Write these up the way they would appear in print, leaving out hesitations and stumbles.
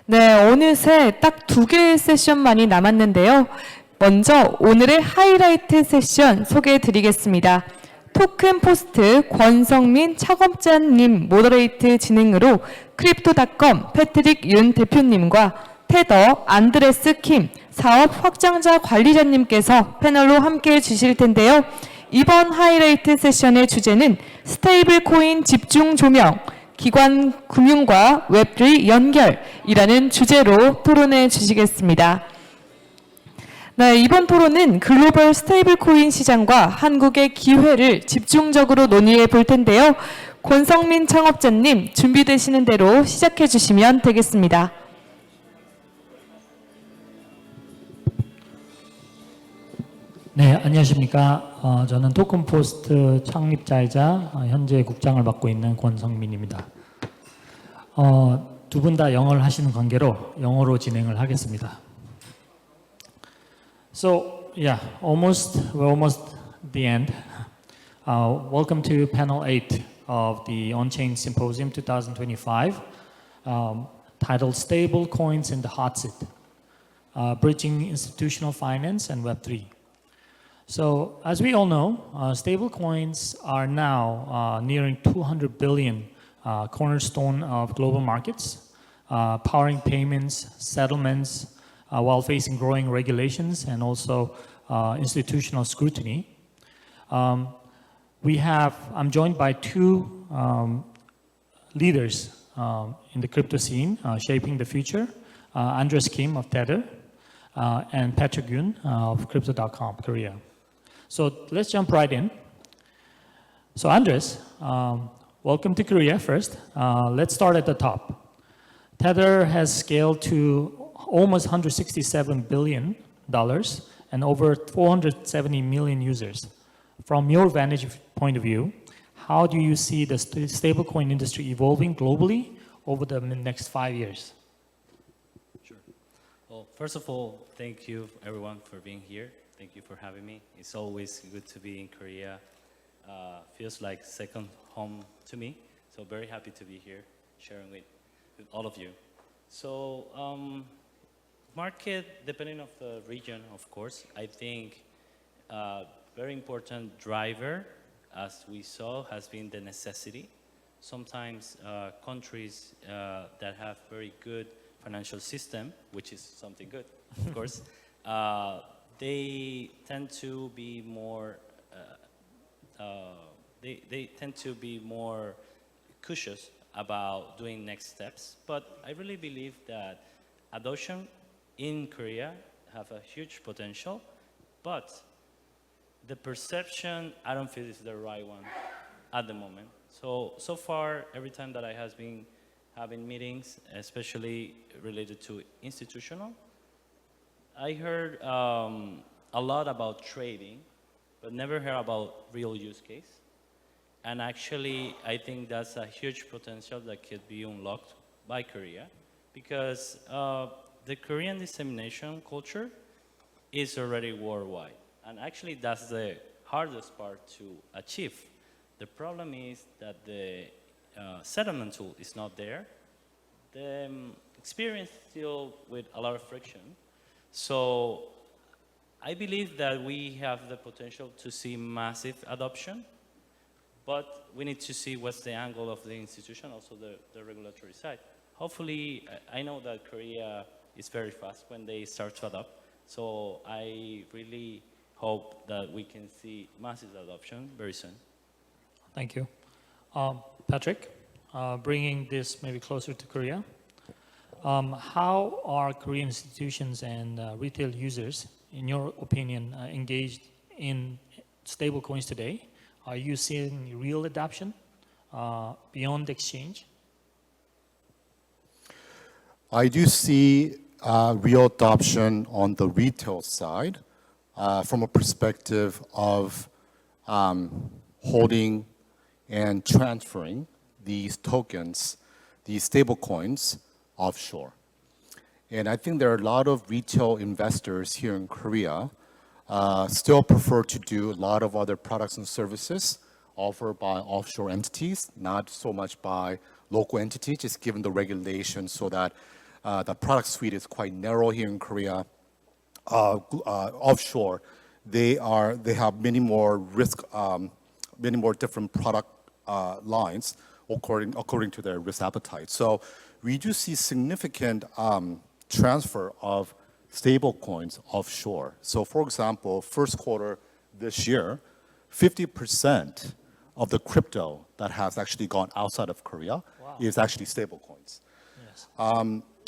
네, 어느새 딱 2개의 세션만이 남았는데요. 먼저 오늘의 하이라이트 세션 소개해 드리겠습니다. 토큰포스트 권성민 창업자님 모더레이트 진행으로 크립토닷컴 패트릭 윤 대표님과 테더 안드레스 킴 사업 확장자 관리자님께서 패널로 함께해 주실 텐데요. 이번 하이라이트 세션의 주제는 스테이블코인 집중 조명, 기관 금융과 웹3 연결이라는 주제로 토론해 주시겠습니다. 네, 이번 토론은 글로벌 스테이블코인 시장과 한국의 기회를 집중적으로 논의해 볼 텐데요. 권성민 창업자님 준비되시는 대로 시작해 주시면 되겠습니다. 네, 안녕하십니까. 저는 토큰포스트 창립자이자 현재 국장을 맡고 있는 권성민입니다. 두 분 다 영어를 하시는 관계로 영어로 진행을 하겠습니다. So, yeah, we're almost the end. Welcome to panel 8 of the Onchain Symposium 2025, titled Stablecoins in the Hot Seat, Bridging Institutional Finance and Web3. So, as we all know, stablecoins are now nearing 200 billion cornerstone of global markets, powering payments, settlements, while facing growing regulations and also institutional scrutiny. I'm joined by two leaders in the crypto scene, shaping the future, Andres Kim of Tether and Patrick Yoon of Crypto.com, Korea. So let's jump right in. So Andres, welcome to Korea first. Let's start at the top. Tether has scaled to almost $167 billion and over 470 million users. From your vantage point of view, how do you see the stablecoin industry evolving globally over the next 5 years? Sure. Well, first of all, thank you everyone for being here. Thank you for having me. It's always good to be in Korea. Feels like second home to me. So very happy to be here sharing with all of you. So market, depending on the region, of course, I think very important driver, as we saw, has been the necessity. Sometimes countries that have very good financial system, which is something good, of course, they tend to be more they tend to be more cautious about doing next steps. But I really believe that adoption in Korea have a huge potential, but the perception I don't feel is the right one at the moment. So far, every time that I have been having meetings, especially related to institutional, I heard a lot about trading, but never heard about real use case. And actually, I think that's a huge potential that could be unlocked by Korea, because the Korean dissemination culture is already worldwide. And actually, that's the hardest part to achieve. The problem is that the settlement tool is not there. The experience still with a lot of friction. So I believe that we have the potential to see massive adoption, but we need to see what's the angle of the institution, also the regulatory side. Hopefully, I know that Korea is very fast when they start to adopt. So I really hope that we can see massive adoption very soon. Thank you. Patrick, bringing this maybe closer to Korea, how are Korean institutions and retail users, in your opinion, engaged in stablecoins today? Are you seeing real adoption beyond exchange? I do see real adoption on the retail side from a perspective of holding and transferring these tokens, these stable coins, offshore. And I think there are a lot of retail investors here in Korea still prefer to do a lot of other products and services offered by offshore entities, not so much by local entities, just given the regulations so that The product suite is quite narrow here in Korea. Offshore, they have many more many more different product lines according to their risk appetite. So we do see significant transfer of stable coins offshore. So for example, first quarter this year, 50% of the crypto that has actually gone outside of Korea is actually stable coins. Yes.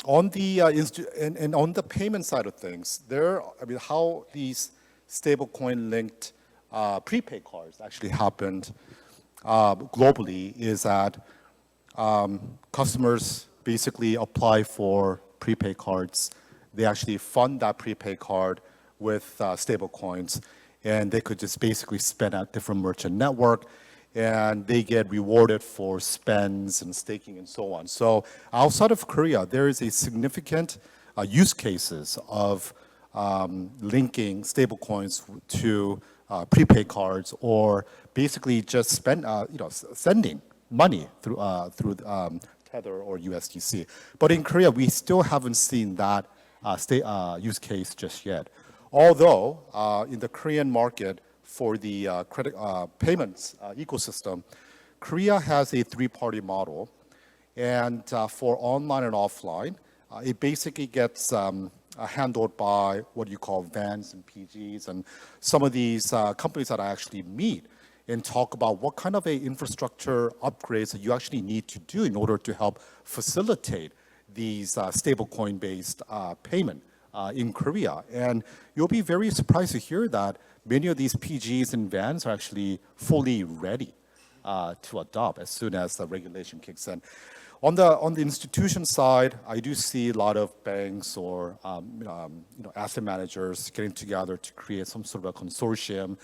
On the and on the payment side of things, how these stablecoin linked prepaid cards actually happened globally is that customers basically apply for prepaid cards. They actually fund that prepaid card with stable coins, and they could just basically spend at different merchant network, and they get rewarded for spends and staking and so on. So outside of Korea, there is a significant use cases of linking stablecoins to prepaid cards, or basically just sending money through Tether or USDC. But in Korea, we still haven't seen that use case just yet. Although in the Korean market for the credit payments ecosystem, Korea has a three-party model, and for online and offline, it basically gets handled by what you call VANs and PGs, and some of these companies that I actually meet and talk about what kind of a infrastructure upgrades that you actually need to do in order to help facilitate these stablecoin-based payment in Korea. And you'll be very surprised to hear that many of these PGs and VANs are actually fully ready to adopt as soon as the regulation kicks in. On the institution side, I do see a lot of banks or asset managers getting together to create some sort of a consortium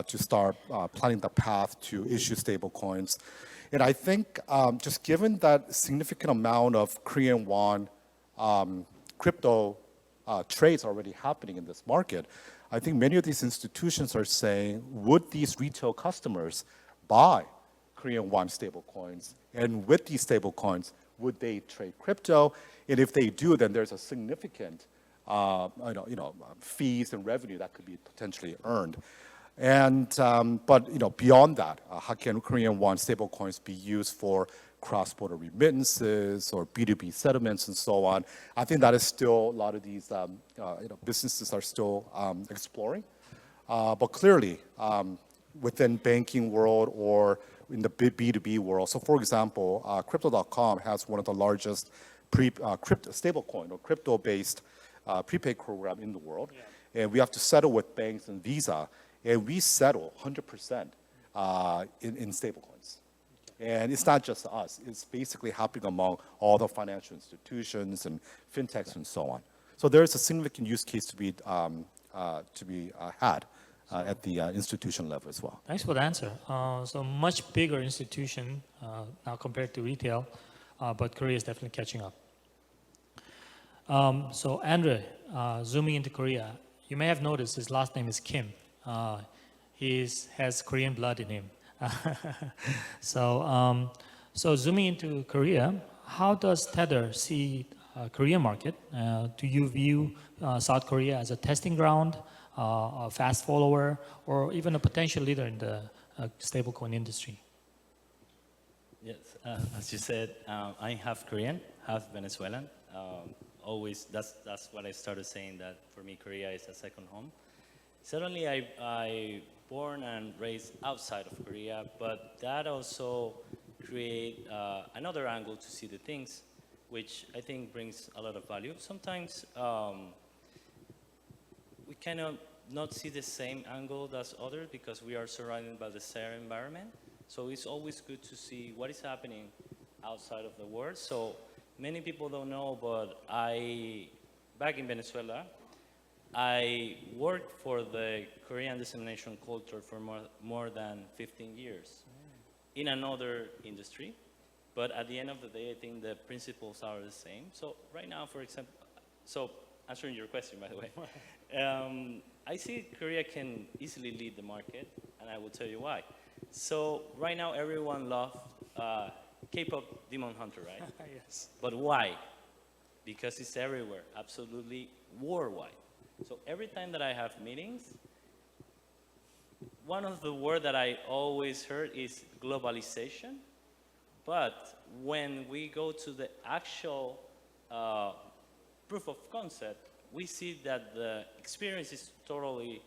to start planning the path to issue stable coins. And I think just given that significant amount of Korean won crypto trades already happening in this market, I think many of these institutions are saying, would these retail customers buy Korean won stable coins? And with these stable coins, would they trade crypto? And if they do, then there's a significant fees and revenue that could be potentially earned. And but beyond that, how can Korean won stable coins be used for cross-border remittances or B2B settlements and so on? I think that is still a lot of these businesses are still exploring. But clearly, within banking world or in the B2B world, so for example, Crypto.com has one of the largest crypto stablecoin or crypto-based prepaid program in the world, and we have to settle with banks and Visa, and we settle 100% in stablecoins. And it's not just us; it's basically happening among all the financial institutions and fintechs and so on. So there is a significant use case to be had at the institution level as well. Thanks for the answer. So much bigger institution now compared to retail, but Korea is definitely catching up. So Andre, zooming into Korea, you may have noticed his last name is Kim. He has Korean blood in him. So zooming into Korea, how does Tether see Korean market? Do you view South Korea as a testing ground, a fast follower, or even a potential leader in the stablecoin industry? Yes, as you said, I half Korean, half Venezuelan. Always, that's what I started saying, that for me, Korea is a second home. Certainly, I born and raised outside of Korea, but that also create another angle to see the things, which I think brings a lot of value. Sometimes we kind of not see the same angle as others because we are surrounded by the same environment. So it's always good to see what is happening outside of the world. So many people don't know, but back in Venezuela, I worked for the Korean dissemination culture for more than 15 years in another industry. But at the end of the day, I think the principles are the same. So right now, for example, so answering your question, by the way, I see Korea can easily lead the market, and I will tell you why. So right now, everyone loves K-pop Demon Hunter, right? Yes. But why? because it's everywhere, absolutely worldwide. So every time that I have meetings, one of the words that I always heard is globalization. But when we go to the actual proof of concept, we see that the experience is totally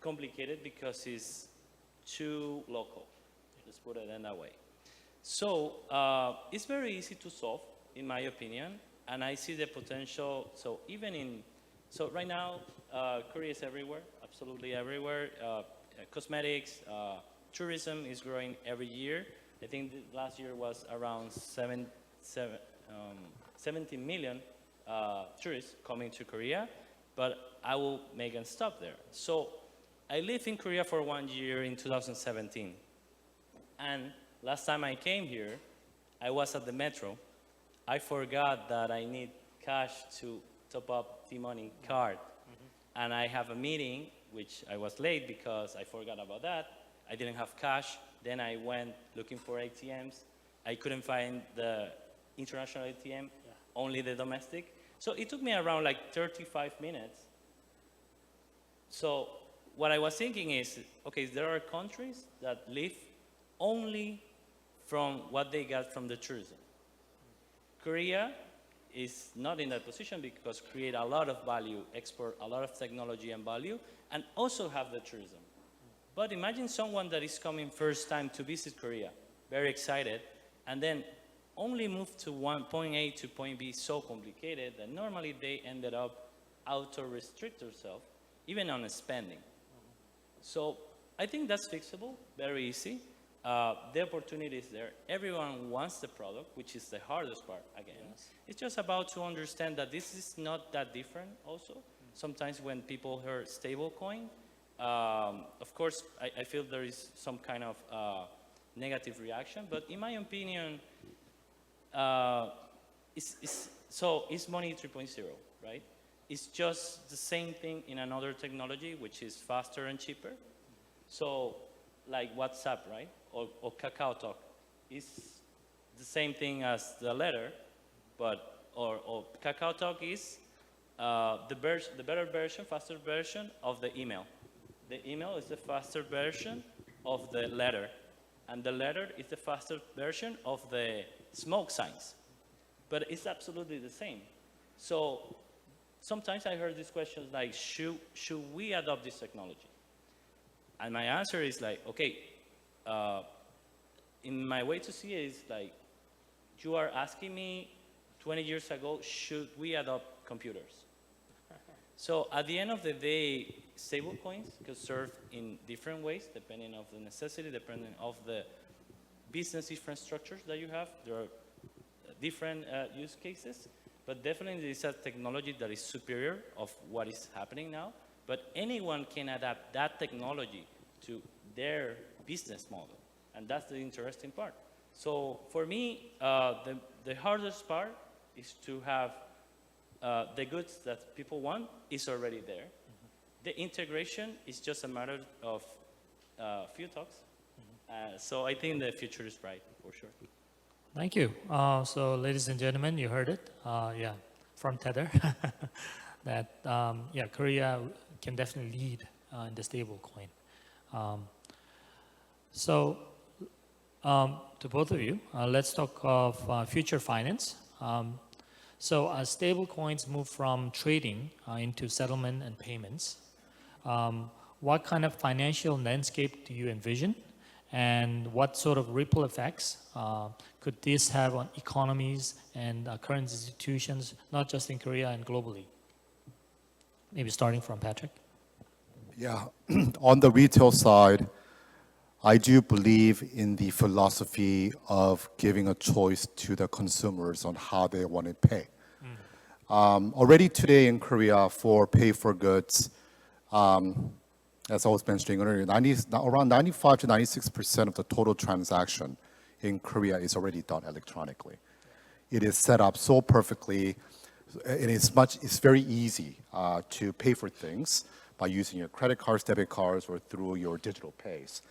complicated because it's too local. Let's put it in that way. So it's very easy to solve, in my opinion, and I see the potential. So so right now, Korea is everywhere, absolutely everywhere. Cosmetics, tourism is growing every year. I think last year was around 17 million tourists coming to Korea, but I will make a stop there. So I lived in Korea for 1 year in 2017. And last time I came here, I was at the metro. I forgot that I need cash to top up the money card. And I have a meeting, which I was late because I forgot about that. I didn't have cash. Then I went looking for ATMs. I couldn't find the international ATM, only the domestic. So it took me around like 35 minutes. So what I was thinking is, okay, there are countries that live only from what they got from the tourism. Korea is not in that position because create a lot of value, export a lot of technology and value, and also have the tourism. But imagine someone that is coming first time to visit Korea, very excited, and then only move to point A to point B so complicated that normally they ended up auto-restrict themselves, even on spending. So I think that's fixable, very easy. The opportunity is there. Everyone wants the product, which is the hardest part, again. Yes. It's just about to understand that this is not that different also. Sometimes when people hear stablecoin, of course, I feel there is some kind of negative reaction, but in my opinion, it's money 3.0, right? It's just the same thing in another technology, which is faster and cheaper. So, like WhatsApp, right? Or KakaoTalk. It's the same thing as the letter, but, or KakaoTalk is the better version, faster version of the email. The email is the faster version of the letter, and the letter is the faster version of the smoke signs. But it's absolutely the same. So sometimes I heard these questions like, should we adopt this technology? And my answer is like, okay, in my way to see it is like, you are asking me 20 years ago, should we adopt computers? So at the end of the day, stablecoins can serve in different ways, depending on the necessity, depending on the business infrastructures that you have. There are different use cases, but definitely there is a technology that is superior of what is happening now. But anyone can adapt that technology to their business model, and that's the interesting part. So for me, the hardest part is to have the goods that people want is already there. The integration is just a matter of few talks. So I think the future is bright, for sure. Thank you. So ladies and gentlemen, you heard it, from Tether, that Korea can definitely lead in the stablecoin. So to both of you, let's talk of future finance. So as stablecoins move from trading into settlement and payments, what kind of financial landscape do you envision? And what sort of ripple effects could this have on economies and current institutions, not just in Korea and globally? Maybe starting from Patrick. Yeah, on the retail side, I do believe in the philosophy of giving a choice to the consumers on how they want to pay. Already today in Korea, for pay for goods, as I was mentioning earlier, around 95 to 96% of the total transaction in Korea is already done electronically. It is set up so perfectly. It's very easy to pay for things by using your credit cards, debit cards, or through your digital pays.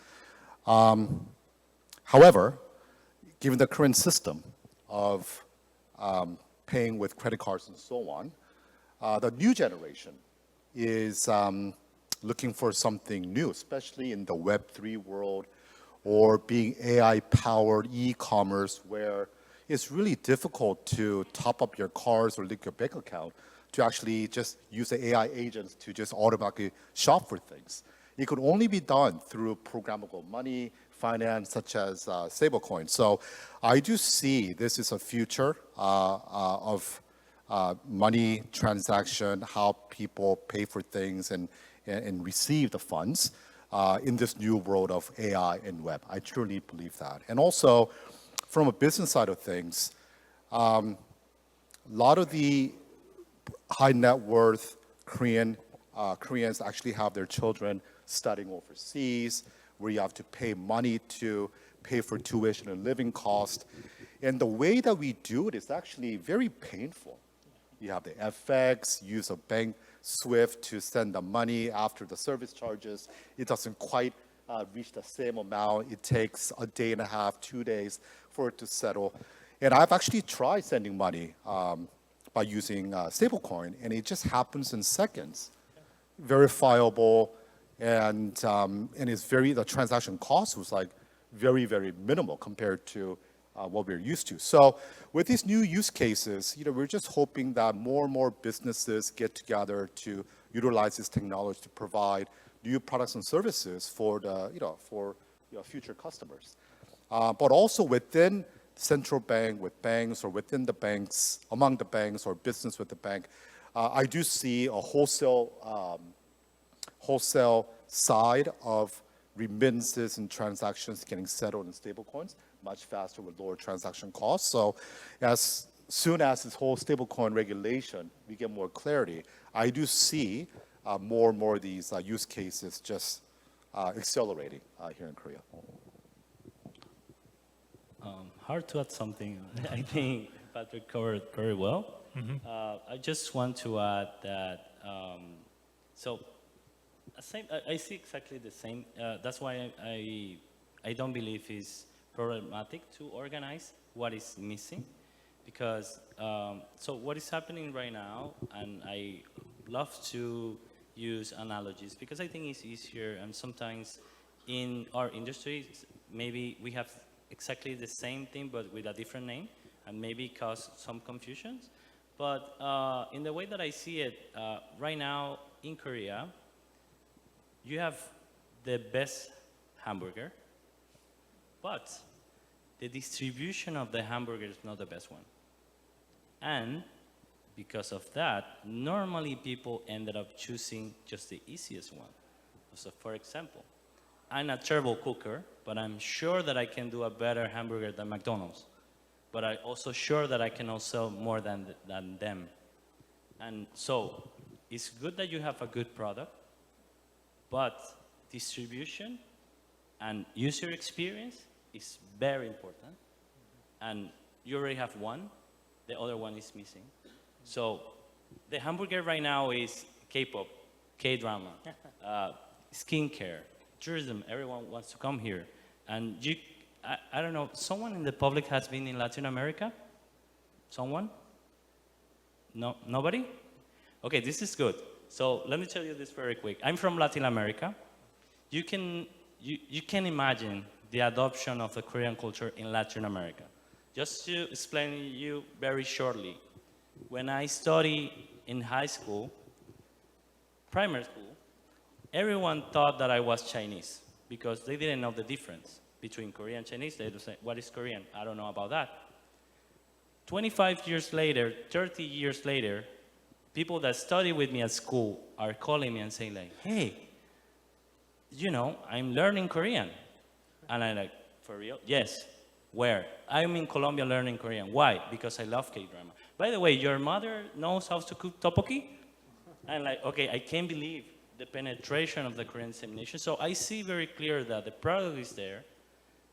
However, given the current system of paying with credit cards and so on. The new generation is looking for something new, especially in the Web3 world or being AI-powered e-commerce, where it's really difficult to top up your cards or link your bank account to actually just use the AI agents to just automatically shop for things. It could only be done through programmable money, finance, such as stablecoins. So I do see this is a future of money transaction, how people pay for things and receive the funds in this new world of AI and web. I truly believe that. And also, from a business side of things, a lot of the high net worth Koreans actually have their children studying overseas, where you have to pay money to pay for tuition and living cost. And the way that we do it is actually very painful. You have the FX, use a bank SWIFT to send the money after the service charges. It doesn't quite reach the same amount. It takes a day and a half, 2 days for it to settle. And I've actually tried sending money by using stablecoin, and it just happens in seconds. Verifiable, and it's the transaction cost was like very, very minimal compared to what we're used to. So with these new use cases, we're just hoping that more and more businesses get together to utilize this technology to provide new products and services for future customers. But also within central bank, with banks, or within the banks, among the banks, or business with the bank, I do see a wholesale side of remittances and transactions getting settled in stablecoins much faster with lower transaction costs. So as soon as this whole stablecoin regulation, we get more clarity, I do see more and more of these use cases just accelerating here in Korea. Hard to add something. I think Patrick covered very well. I just want to add that, I see exactly the same. That's why I don't believe it's problematic to organize what is missing, because so what is happening right now, and I love to use analogies because I think it's easier, and sometimes in our industry maybe we have exactly the same thing but with a different name and maybe cause some confusions. But in the way that I see it, right now in Korea, you have the best hamburger, but the distribution of the hamburger is not the best one. And because of that, normally people ended up choosing just the easiest one. So for example, I'm a terrible cooker, but I'm sure that I can do a better hamburger than McDonald's. But I'm also sure that I can also sell more than them. And so it's good that you have a good product, but distribution and user experience is very important. And you already have one, the other one is missing. So the hamburger right now is K-pop, K-drama, skincare, tourism. Everyone wants to come here. And I don't know, someone in the public has been in Latin America? Someone? No, nobody? Okay, this is good. So let me tell you this very quick. I'm from Latin America. You can imagine the adoption of the Korean culture in Latin America. Just to explain to you very shortly, when I studied in high school, primary school, everyone thought that I was Chinese because they didn't know the difference between Korean and Chinese. They would say, what is Korean? I don't know about that. 25 years later, 30 years later, people that study with me at school are calling me and saying like, hey, I'm learning Korean. And I'm like, for real? Yes. Where? I'm in Colombia learning Korean. Why? Because I love K-drama. By the way, your mother knows how to cook tteokbokki? I'm like, okay, I can't believe the penetration of the Korean dissemination. So I see very clear that the product is there,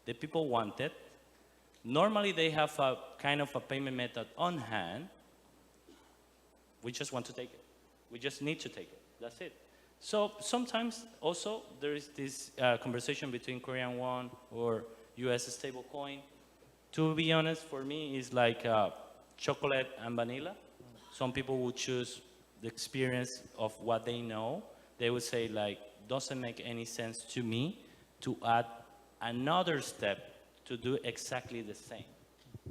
the people want it. Normally they have a kind of a payment method on hand. We just want to take it. We just need to take it. That's it. So sometimes also there is this conversation between Korean won or US stablecoin. To be honest, for me, it's like chocolate and vanilla. Some people would choose the experience of what they know. They would say like, doesn't make any sense to me to add another step to do exactly the same.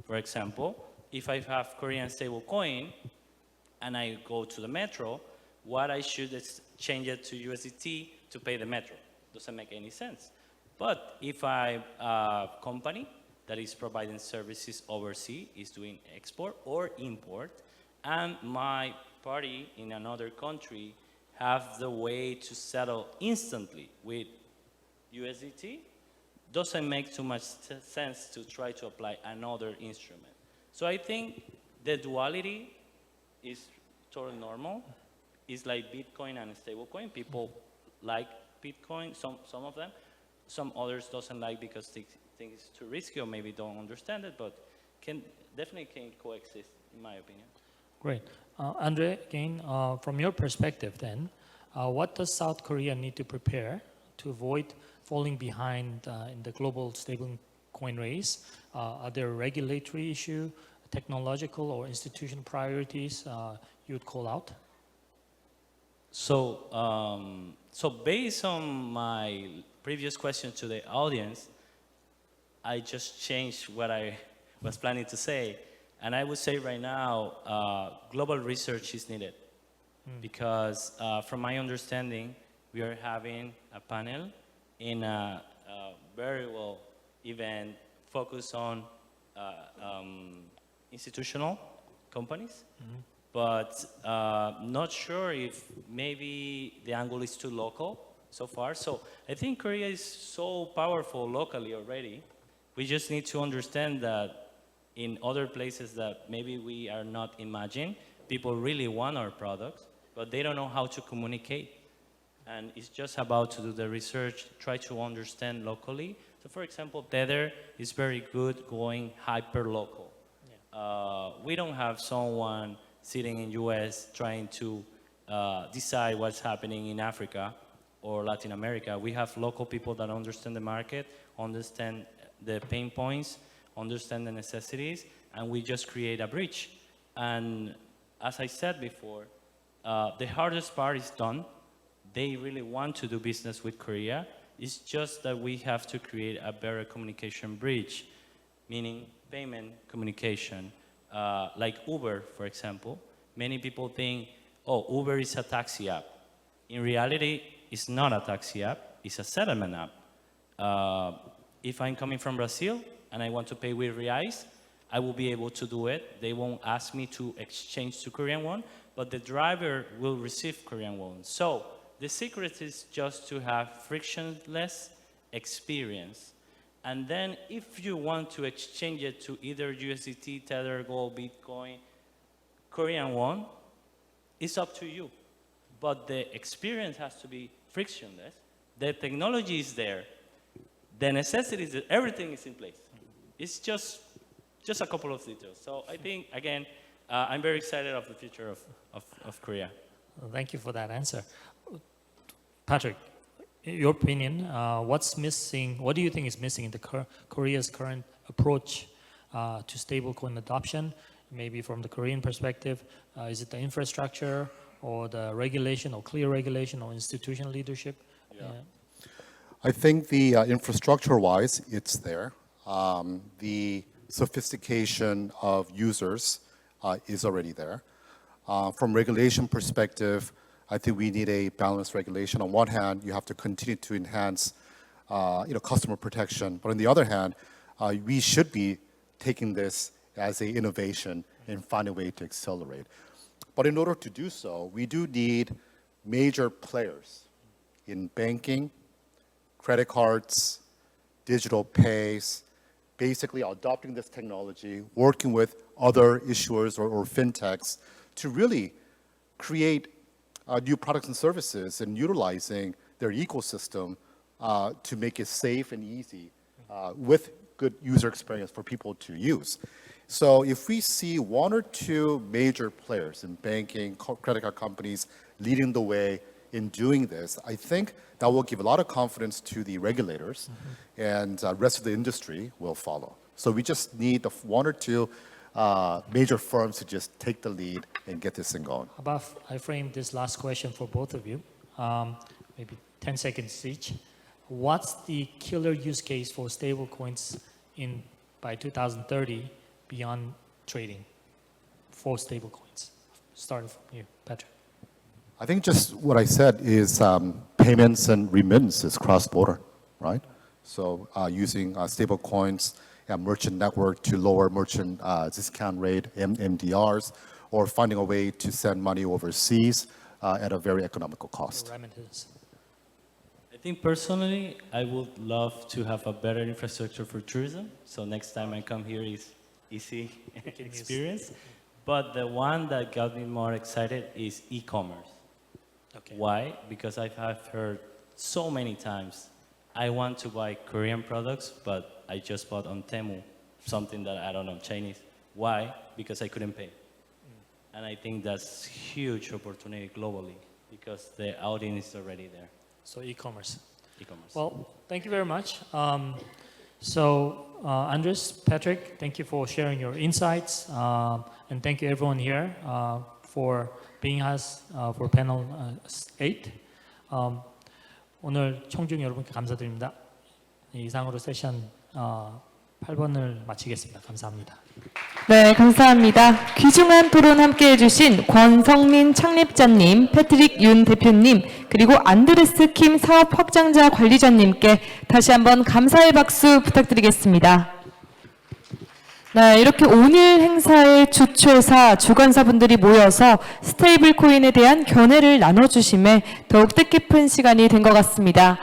For example, if I have Korean stablecoin and I go to the metro, what I should is change it to USDT to pay the metro. Doesn't make any sense. But if I'm a company that is providing services overseas, is doing export or import, and my party in another country have the way to settle instantly with USDT, doesn't make too much sense to try to apply another instrument. So I think the duality is totally normal. It's like Bitcoin and stablecoin. People like Bitcoin, some of them. Some others doesn't like because they think it's too risky or maybe don't understand it, but definitely can coexist, in my opinion. Great. Andre, again, from your perspective then, what does South Korea need to prepare to avoid falling behind in the global stablecoin race? Are there regulatory issues, technological or institutional priorities you would call out? So, so based on my previous question to the audience, I just changed what I was planning to say. And I would say right now, global research is needed. Because from my understanding, we are having a panel in a very well event focused on institutional companies. But not sure if maybe the angle is too local so far. So I think Korea is so powerful locally already. We just need to understand that in other places that maybe we are not imagining, people really want our products, but they don't know how to communicate. And it's just about to do the research, try to understand locally. So for example, Tether is very good going hyper-local. Yeah. We don't have someone sitting in US trying to decide what's happening in Africa or Latin America. We have local people that understand the market, understand the pain points, understand the necessities, and we just create a bridge. And as I said before, the hardest part is done. They really want to do business with Korea. It's just that we have to create a better communication bridge, meaning payment communication. Like Uber, for example. Many people think, oh, Uber is a taxi app. In reality, it's not a taxi app, it's a settlement app. If I'm coming from Brazil and I want to pay with reais, I will be able to do it. They won't ask me to exchange to Korean won, but the driver will receive Korean won. So the secret is just to have frictionless experience. And then if you want to exchange it to either USDT, Tether, Gold, Bitcoin, Korean won, it's up to you. But the experience has to be frictionless. The technology is there. The necessities, everything is in place. It's just a couple of details. So I think, again, I'm very excited of the future of Korea. Well, thank you for that answer. Patrick, in your opinion, what's missing? What do you think is missing in the Korea's current approach to stablecoin adoption? Maybe from the Korean perspective, is it the infrastructure or the regulation or clear regulation or institutional leadership? Yeah. I think the infrastructure-wise, it's there. The sophistication of users is already there. From regulation perspective, I think we need a balanced regulation. On one hand, you have to continue to enhance, customer protection, but on the other hand, we should be taking this as an innovation and find a way to accelerate. But in order to do so, we do need major players in banking, credit cards, digital pays, basically adopting this technology, working with other issuers or fintechs to really create new products and services and utilizing their ecosystem to make it safe and easy with good user experience for people to use. So if we see one or two major players in banking, credit card companies leading the way in doing this, I think that will give a lot of confidence to the regulators, and the rest of the industry will follow. So we just need the one or two major firms to just take the lead and get this thing going. How about I frame this last question for both of you, maybe 10 seconds each. What's the killer use case for stablecoins by 2030 beyond trading for stablecoins? Starting from you, Patrick. I think just what I said is payments and remittances cross-border, right? So using stable coins and merchant network to lower merchant discount rate, MDRs, or finding a way to send money overseas at a very economical cost. Remittances. I think personally, I would love to have a better infrastructure for tourism. So next time I come here is easy experience. But the one that got me more excited is e-commerce. Okay. Why? Because I have heard so many times, I want to buy Korean products, but I just bought on Temu, something that I don't know, Chinese. Why? Because I couldn't pay. And I think that's huge opportunity globally because the audience is already there. So e-commerce. E-commerce. Well, thank you very much. Andres, Patrick, thank you for sharing your insights, and thank you everyone here for being us for panel 8. 오늘 청중 여러분께 감사드립니다. 이상으로 세션 8번을 마치겠습니다. 감사합니다. 네, 감사합니다. 귀중한 토론 함께 해주신 권성민 창립자님, 패트릭 윤 대표님, 그리고 안드레스 킴 사업 확장자 관리자님께 다시 한번 감사의 박수 부탁드리겠습니다. 네, 이렇게 오늘 행사의 주최사, 주관사분들이 모여서 스테이블 코인에 대한 견해를 나눠주심에 더욱 뜻깊은 시간이 된 것 같습니다.